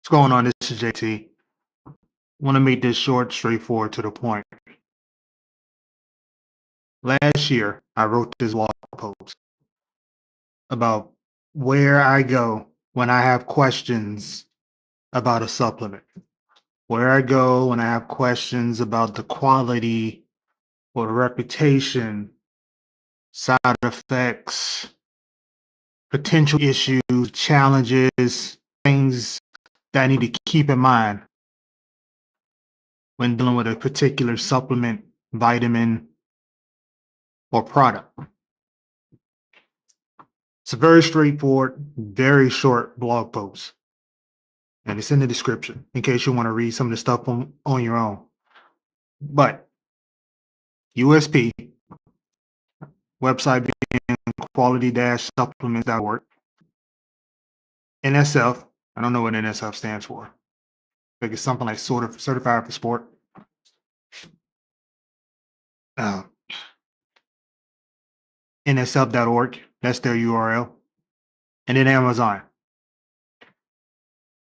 What's going on? This is JT. Want to make this short, straightforward, to the point. Last year, I wrote this blog post about where I go when I have questions about a supplement, where I go when I have questions about the quality or the reputation, side effects, potential issues, challenges, things that I need to keep in mind when dealing with a particular supplement, vitamin, or product. It's a very straightforward, very short blog post, and it's in the description in case you want to read some of the stuff on your own. But USP, website being quality-supplements.org. NSF, I don't know what NSF stands for. I think it's something like sort of certified for sport. Uh, NSF.org, that's their URL. And then Amazon.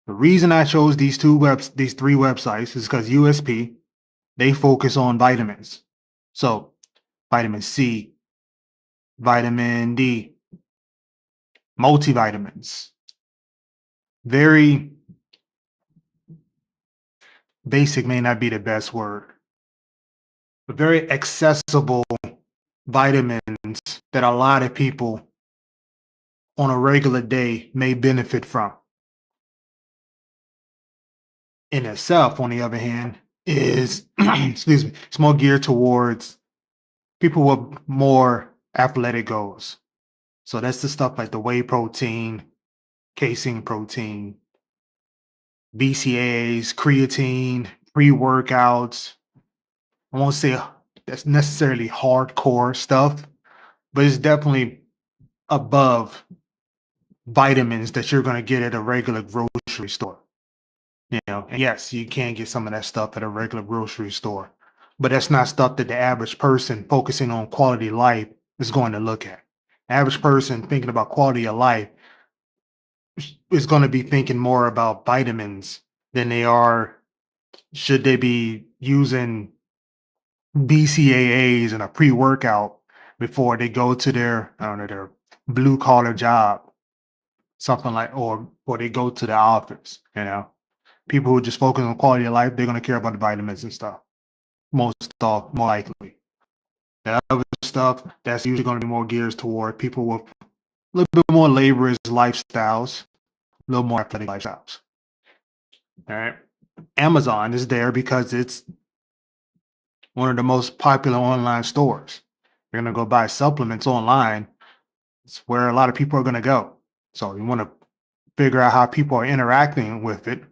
The reason I chose these three websites is because USP, they focus on vitamins. So vitamin C, vitamin D, multivitamins. Very basic may not be the best word, but very accessible vitamins that a lot of people on a regular day may benefit from. In itself, on the other hand, is excuse me, it's more geared towards people with more athletic goals. So that's the stuff like the whey protein, casein protein, BCAAs, creatine, pre-workouts. I won't say that's necessarily hardcore stuff, but it's definitely above vitamins that you're going to get at a regular grocery store. And yes, you can get some of that stuff at a regular grocery store, but that's not stuff that the average person focusing on quality of life is going to look at. Average person thinking about quality of life is going to be thinking more about vitamins than they are should they be using BCAAs and a pre-workout before they go to their, I don't know, their blue collar job, something like, or they go to the office. People who just focus on quality of life, they're going to care about the vitamins and stuff. More likely. The other stuff, that's usually going to be more geared toward people with a little bit more laborious lifestyles, a little more athletic lifestyles. All right. Amazon is there because it's one of the most popular online stores. You're going to go buy supplements online. It's where a lot of people are going to go. So you want to figure out how people are interacting with it,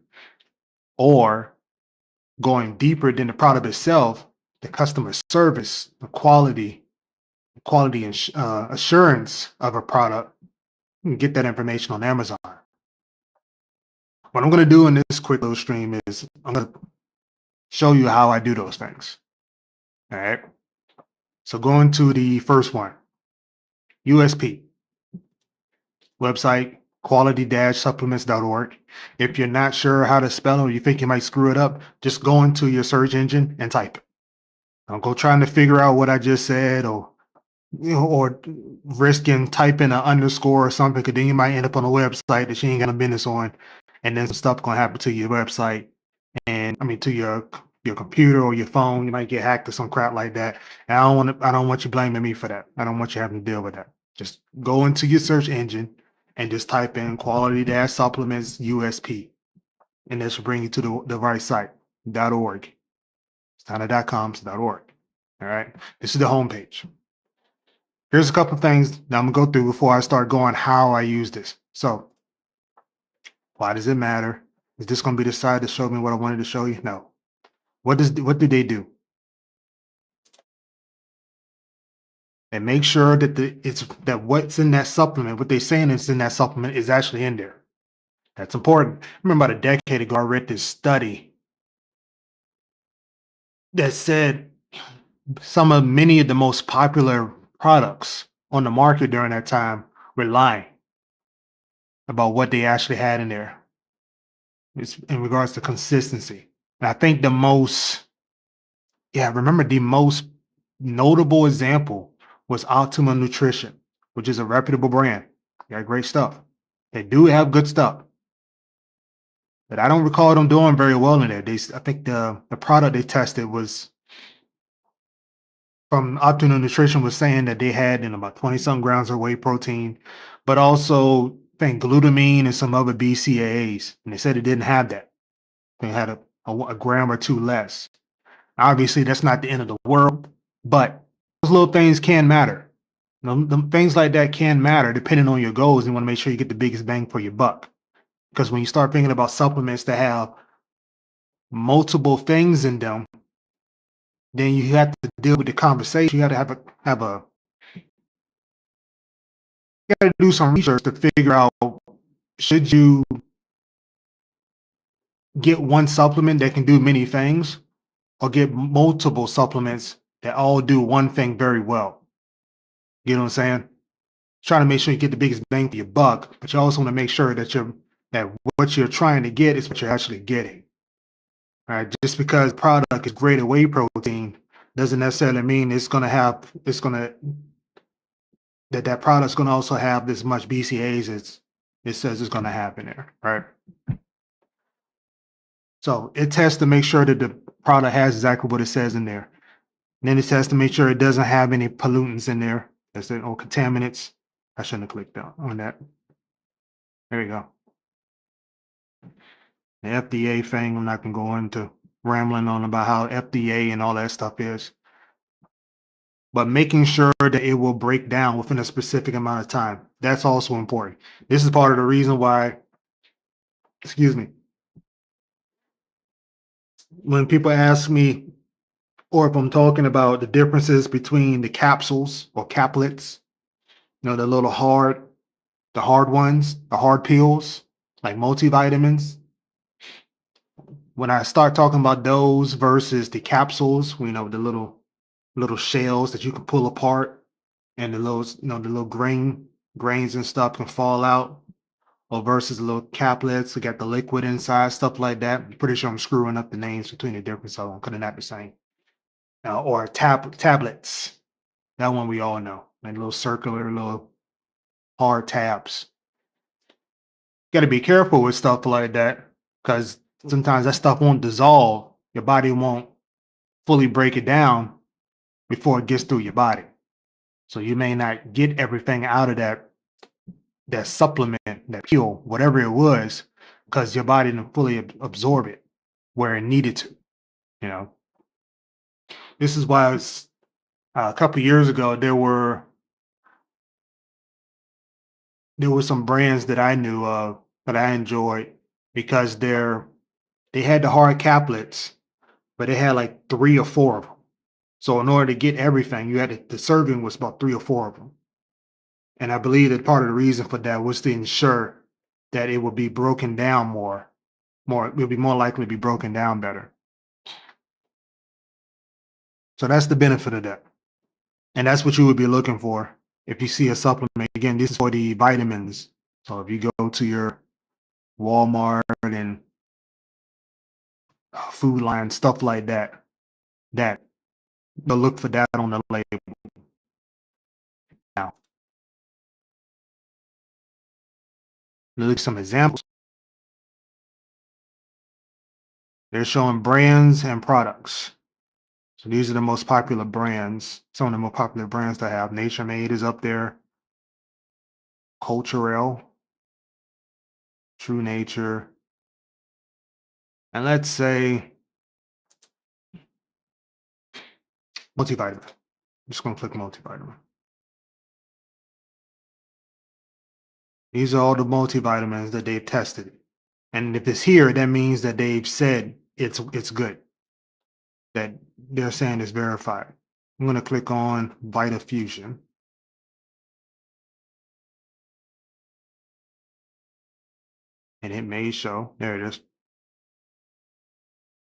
or going deeper than the product itself, the customer service, the quality assurance of a product. You can get that information on Amazon. What I'm going to do in this quick little stream is I'm going to show you how I do those things. All right. So going to the first one, USP, website quality-supplements.org. If you're not sure how to spell it or you think you might screw it up, just go into your search engine and type it. Don't go trying to figure out what I just said, or risking typing an underscore or something, because then you might end up on a website that you ain't got a business on, and then some stuff gonna happen to your website, and I mean to your computer or your phone. You might get hacked or some crap like that. And I don't want you blaming me for that. I don't want you having to deal with that. Just go into your search engine and just type in quality-supplements USP, and this will bring you to the right site, .org. It's not a .com, it's .org. All right, this is the homepage. Here's a couple of things that I'm gonna go through before I start going how I use this. So, why does it matter? Is this gonna be the side to show me what I wanted to show you? No. What do they do? And make sure that what's in that supplement, what they're saying is in that supplement, is actually in there. That's important. I remember about a decade ago, I read this study that said many of the most popular products on the market during that time were lying about what they actually had in there. It's in regards to consistency. And I think remember the most notable example was Optimum Nutrition, which is a reputable brand. They got great stuff. They do have good stuff, but I don't recall them doing very well in there. I think the product they tested was from Optimum Nutrition was saying that they had in about 20 some grams of whey protein, but also I think glutamine and some other BCAAs. And they said it didn't have that. They had a gram or two less. Obviously, that's not the end of the world, but those little things can matter. Things like that can matter depending on your goals. You want to make sure you get the biggest bang for your buck. Because when you start thinking about supplements that have multiple things in them, then you have to deal with the conversation. You have to you got to do some research to figure out, should you get one supplement that can do many things, or get multiple supplements that all do one thing very well. You know what I'm saying? Trying to make sure you get the biggest bang for your buck, but you also want to make sure that what you're trying to get is what you're actually getting. All right, just because the product is great at whey protein doesn't necessarily mean that product's gonna also have this much BCAAs as it says it's gonna have in there, right? So it tests to make sure that the product has exactly what it says in there. And then it tests to make sure it doesn't have any pollutants in there, or contaminants. I shouldn't have clicked on that. There you go. The FDA thing, I'm not gonna go into rambling on about how FDA and all that stuff is, but making sure that it will break down within a specific amount of time. That's also important. This is part of the reason why, excuse me, when people ask me, or if I'm talking about the differences between the capsules or caplets, the hard ones, the hard pills, like multivitamins. When I start talking about those versus the capsules, the little shells that you can pull apart, and the little grains and stuff can fall out, or versus the little caplets that got the liquid inside, stuff like that. I'm pretty sure I'm screwing up the names between the different of them because they're not the same. Or tablets. That one we all know, like little circular, little hard tabs. Got to be careful with stuff like that because sometimes that stuff won't dissolve. Your body won't fully break it down before it gets through your body. So you may not get everything out of that supplement, that pill, whatever it was, because your body didn't fully absorb it where it needed to. You know, this is why a couple of years ago there were some brands that I knew of that I enjoyed because they had the hard caplets, but they had like 3 or 4 of them. So in order to get everything, the serving was about 3 or 4 of them. And I believe that part of the reason for that was to ensure that it would be broken down it would be more likely to be broken down better. So that's the benefit of that. And that's what you would be looking for if you see a supplement. Again, this is for the vitamins. So if you go to your Walmart and Food Line, stuff like that, you'll look for that on the label. Now, look at some examples. They're showing brands and products. So these are the most popular brands. Some of the most popular brands that have. Nature Made is up there. Culturel, True Nature, and let's say multivitamin. I'm just going to click multivitamin. These are all the multivitamins that they've tested. And if it's here, that means that they've said it's good. That they're saying it's verified. I'm going to click on VitaFusion. And it may show. There it is.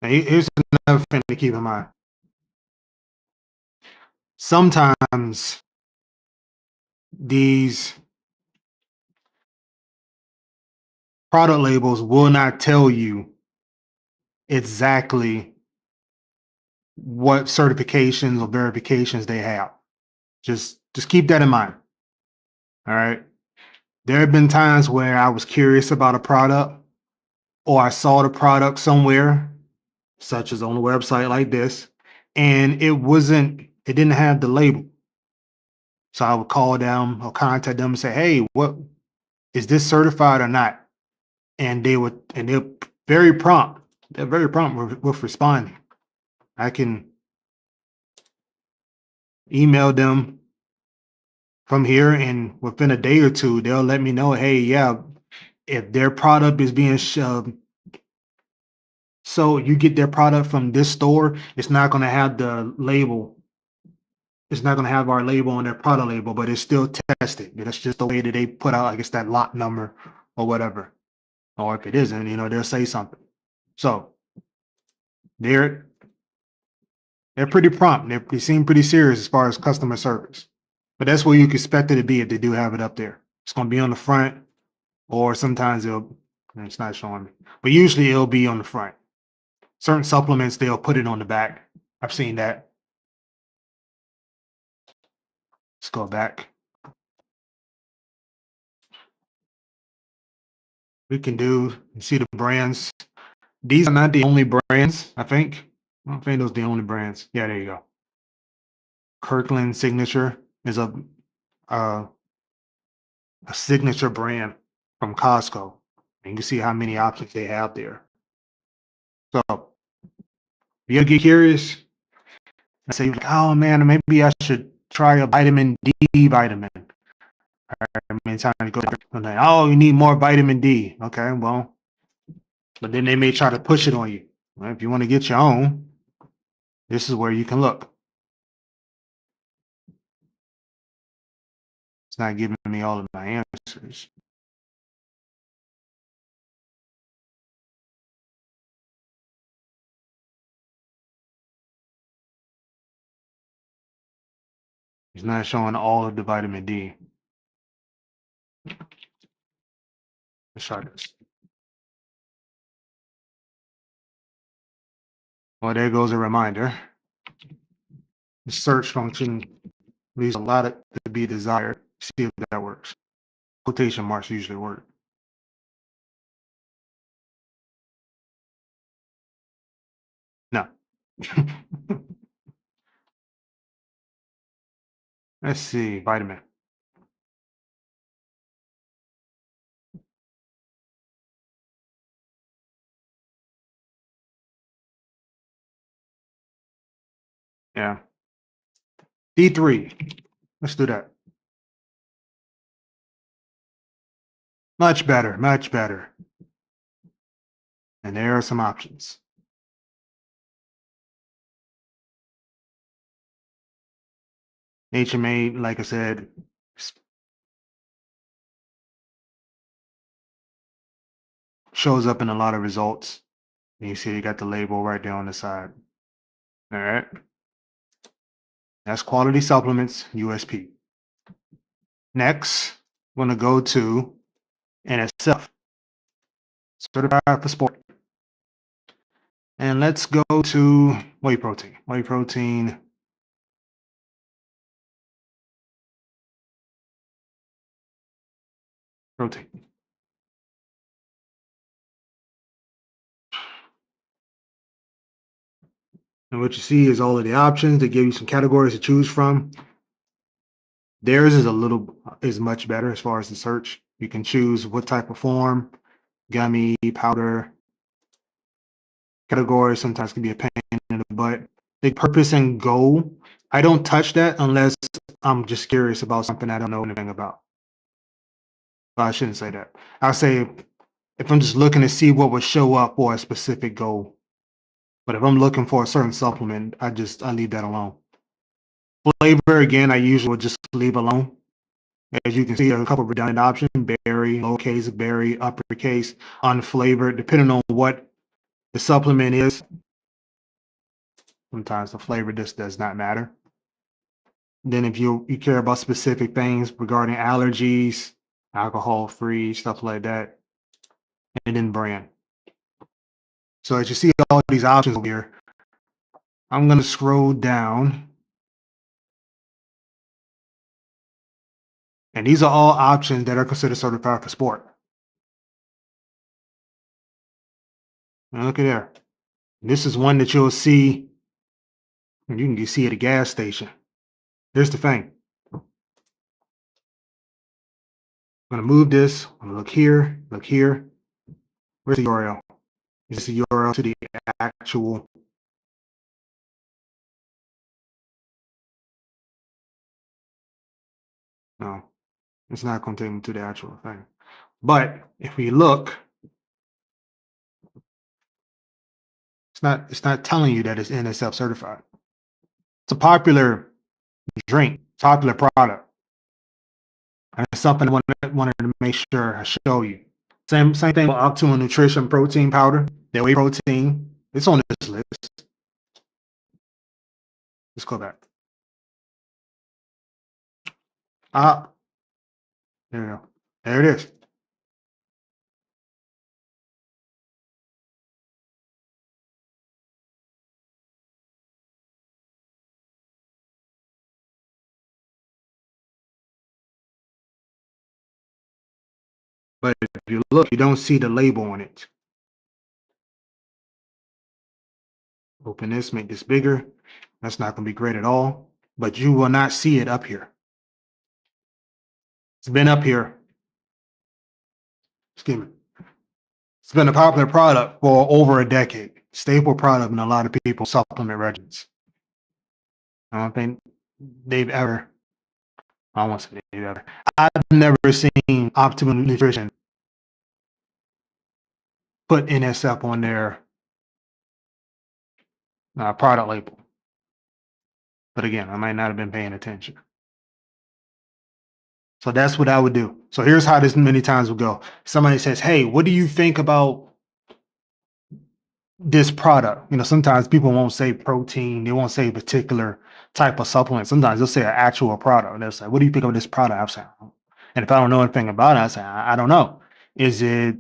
Now, here's another thing to keep in mind. Sometimes these product labels will not tell you exactly what certifications or verifications they have. Just keep that in mind. All right. There have been times where I was curious about a product or I saw the product somewhere, such as on a website like this, and it didn't have the label. So I would call them or contact them and say, hey, what is this certified or not? And they're very prompt. They're very prompt with responding. I can email them from here, and within a day or two, they'll let me know, hey, yeah, if their product is being shoved, so you get their product from this store, it's not going to have the label. It's not going to have our label on their product label, but it's still tested. That's just the way that they put out, I guess, that lot number or whatever. Or if it isn't, they'll say something. So they're they're pretty prompt. They seem pretty serious as far as customer service. But that's where you can expect it to be if they do have it up there. It's going to be on the front, or sometimes it's not showing me, but usually it'll be on the front. Certain supplements, they'll put it on the back. I've seen that. Let's go back. We can see the brands. These are not the only brands, I think. I don't think those are the only brands. Yeah, there you go. Kirkland Signature is uh, a signature brand from Costco. And you can see how many options they have there. So if you get curious, I say, oh man, maybe I should try a vitamin D vitamin. I mean, time to go. Like, oh, you need more vitamin D. Okay, well, but then they may try to push it on you. Well, if you want to get your own, this is where you can look. It's not giving me all of my answers. It's not showing all of the vitamin D. Let's try this. Well, there goes a reminder. The search function leaves a lot to be desired. See if that works. Quotation marks usually work. No. Let's see, vitamin. Yeah. D3. Let's do that. Much better, much better. And there are some options. HMA, like I said, shows up in a lot of results. And you see you got the label right there on the side. All right. That's Quality Supplements, USP. Next, I'm going to go to NSF, Certified for Sport. And let's go to whey protein. Whey protein. Protein. And what you see is all of the options. They give you some categories to choose from. Theirs is much better as far as the search. You can choose what type of form, gummy, powder. Categories sometimes can be a pain in the butt. The purpose and goal, I don't touch that unless I'm just curious about something I don't know anything about. Well, I shouldn't say that. I'll say if I'm just looking to see what would show up for a specific goal. But if I'm looking for a certain supplement, I leave that alone. Flavor, again, I usually would just leave alone. As you can see, there are a couple of redundant options: berry, lowercase, berry, uppercase, unflavored, depending on what the supplement is. Sometimes the flavor just does not matter. Then if you care about specific things regarding allergies, alcohol free, stuff like that, and then brand. So as you see all these options over here, I'm going to scroll down, and these are all options that are considered certified for sport. Now look at there. This is one that you'll see, and you can see at a gas station. Here's the thing. I'm going to move this. I'm going to look here, look here. Where's the URL? Is this the URL to the actual? No, it's not going to take me to the actual thing. But if we look, it's not telling you that it's NSF certified. It's a popular drink, popular product. And it's something I wanted to make sure I show you. Same thing with Optimal Nutrition Protein Powder, the whey protein. It's on this list. Let's go back. There we go. There it is. But if you look, you don't see the label on it. Open this, make this bigger. That's not going to be great at all, but you will not see it up here. It's been up here. Excuse me. It's been a popular product for over a decade. Staple product in a lot of people's supplement regimens. I don't think they've ever, I won't say they've ever, I've never seen Optimal Nutrition put NSF on their product label. But again, I might not have been paying attention. So that's what I would do. So here's how this many times will go. Somebody says, hey, what do you think about this product? Sometimes people won't say protein. They won't say a particular type of supplement. Sometimes they'll say an actual product. They'll say, what do you think of this product? I'm saying, and if I don't know anything about it, I say, I don't know. Does it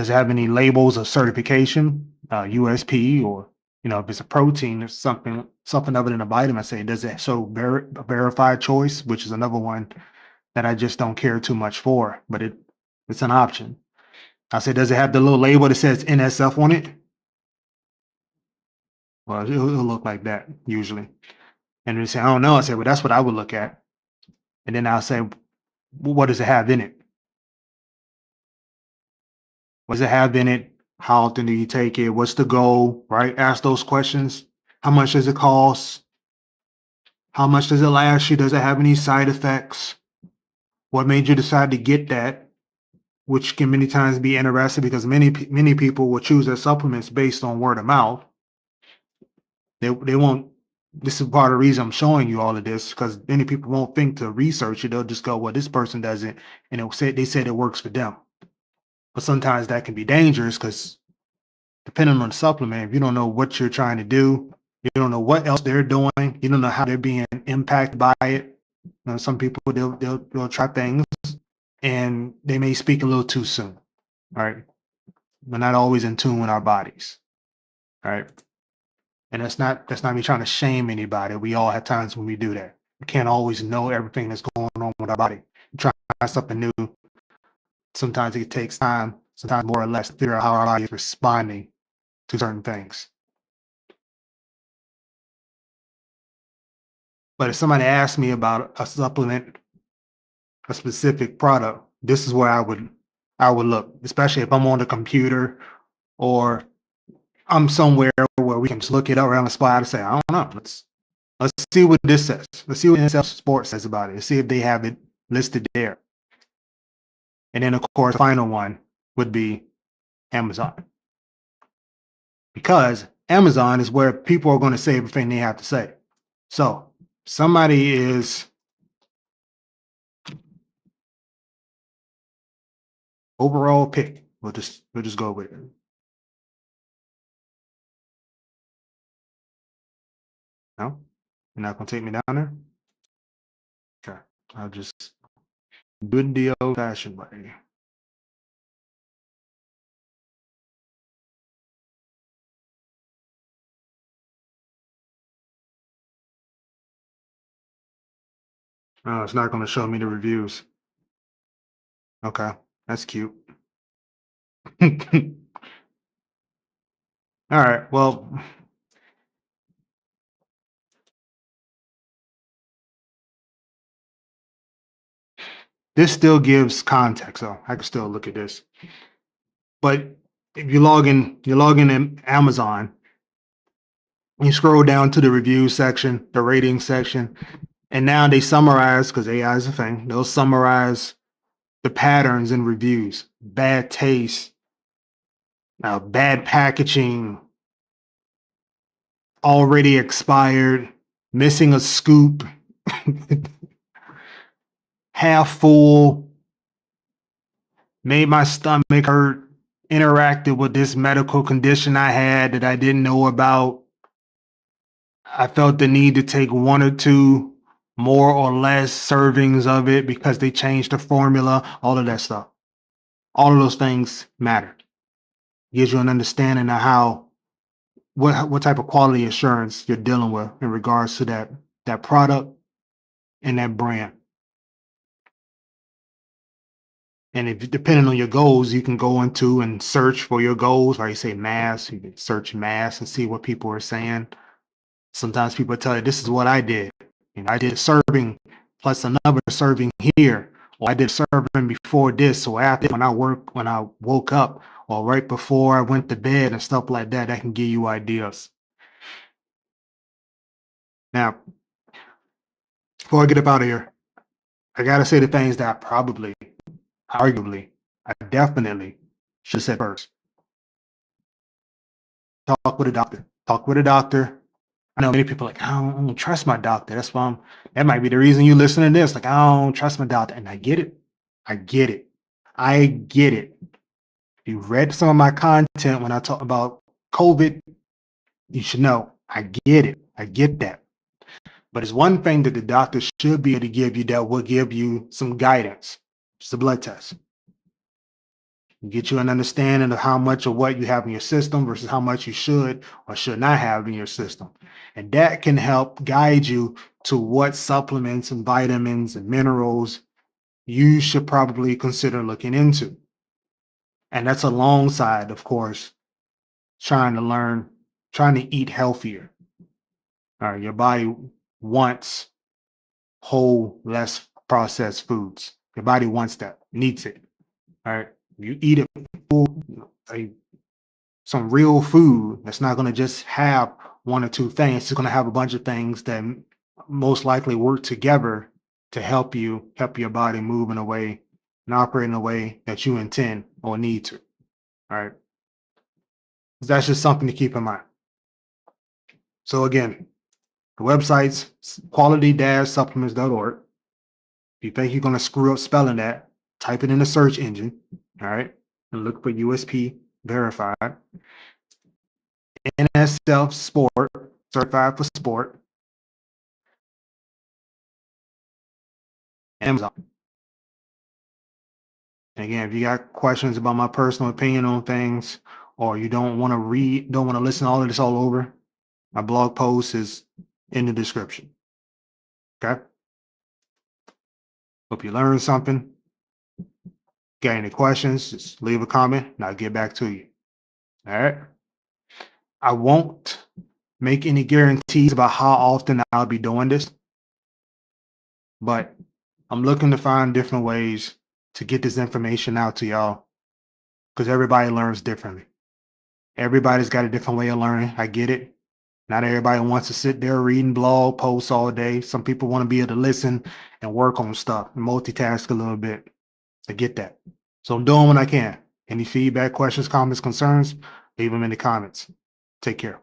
have any labels of certification, USP, or, if it's a protein or something other than a vitamin, I say, does it show a verified choice, which is another one that I just don't care too much for, but it's an option. I say, does it have the little label that says NSF on it? Well, it'll look like that usually. And they say, I don't know. I say, well, that's what I would look at. And then I'll say, well, what does it have in it? What does it have in it? How often do you take it? What's the goal, right? Ask those questions. How much does it cost? How much does it last you? Does it have any side effects? What made you decide to get that? Which can many times be interesting because many people will choose their supplements based on word of mouth. They won't. This is part of the reason I'm showing you all of this, because many people won't think to research it. They'll just go, well, this person does it, and they said it works for them. But sometimes that can be dangerous because depending on the supplement, if you don't know what you're trying to do, you don't know what else they're doing, you don't know how they're being impacted by it. Some people they'll try things and they may speak a little too soon. All right. We're not always in tune with our bodies. All right. And that's not me trying to shame anybody. We all have times when we do that. We can't always know everything that's going on with our body. Try something new. Sometimes it takes time, sometimes more or less, to figure out how our body is responding to certain things. But if somebody asks me about a supplement, a specific product, this is where I would look, especially if I'm on the computer or I'm somewhere where we can just look it up around the spot and say, I don't know. Let's see what this says. Let's see what NSF Sports says about it. Let's see if they have it listed there. And then, of course, the final one would be Amazon. Because Amazon is where people are going to say everything they have to say. So somebody is overall pick. We'll just go with it. No? You're not going to take me down there? Okay. I'll just do it the old fashioned way. Oh, it's not going to show me the reviews. Okay, that's cute. All right, well, this still gives context, so I can still look at this. But if you log in Amazon, you scroll down to the review section, the rating section, and now they summarize, because AI is a thing, they'll summarize the patterns in reviews: bad taste, bad packaging, already expired, missing a scoop, half full, made my stomach hurt, interacted with this medical condition I had that I didn't know about. I felt the need to take one or two more or less servings of it because they changed the formula, all of that stuff. All of those things matter. Gives you an understanding of how what type of quality assurance you're dealing with in regards to that product and that brand. And if depending on your goals, you can go into and search for your goals. Like you say mass, you can search mass and see what people are saying. Sometimes people tell you, this is what I did. I did a serving plus another serving here, or I did a serving before this. So after when I woke up, or right before I went to bed and stuff like that, that can give you ideas. Now, before I get up out of here, I gotta say the things that arguably, I definitely should have said first. Talk with a doctor. Talk with a doctor. I know many people are like, I don't trust my doctor. That's why that might be the reason you listen to this. Like, I don't trust my doctor. And I get it. I get it. I get it. If you read some of my content when I talk about COVID, you should know. I get it. I get that. But it's one thing that the doctor should be able to give you that will give you some guidance. It's a blood test. Get you an understanding of how much of what you have in your system versus how much you should or should not have in your system. And that can help guide you to what supplements and vitamins and minerals you should probably consider looking into. And that's alongside, of course, trying to eat healthier. All right, your body wants whole, less processed foods. Your body wants that, needs it. All right, you eat it some real food that's not going to just have one or two things. It's going to have a bunch of things that most likely work together to help your body move in a way and operate in a way that you intend or need to. All right. That's just something to keep in mind. So again, the website's quality-supplements.org. If you think you're going to screw up spelling that, type it in the search engine. All right. And look for USP verified. NSF Sport, certified for sport. Amazon. And again, if you got questions about my personal opinion on things, or you don't want to listen to all of this all over, my blog post is in the description. Okay. Hope you learned something. Got any questions, just leave a comment and I'll get back to you. All right. I won't make any guarantees about how often I'll be doing this, but I'm looking to find different ways to get this information out to y'all, because everybody learns differently. Everybody's got a different way of learning. I get it. Not everybody wants to sit there reading blog posts all day. Some people want to be able to listen and work on stuff and multitask a little bit. I get that. So I'm doing what I can. Any feedback, questions, comments, concerns, leave them in the comments. Take care.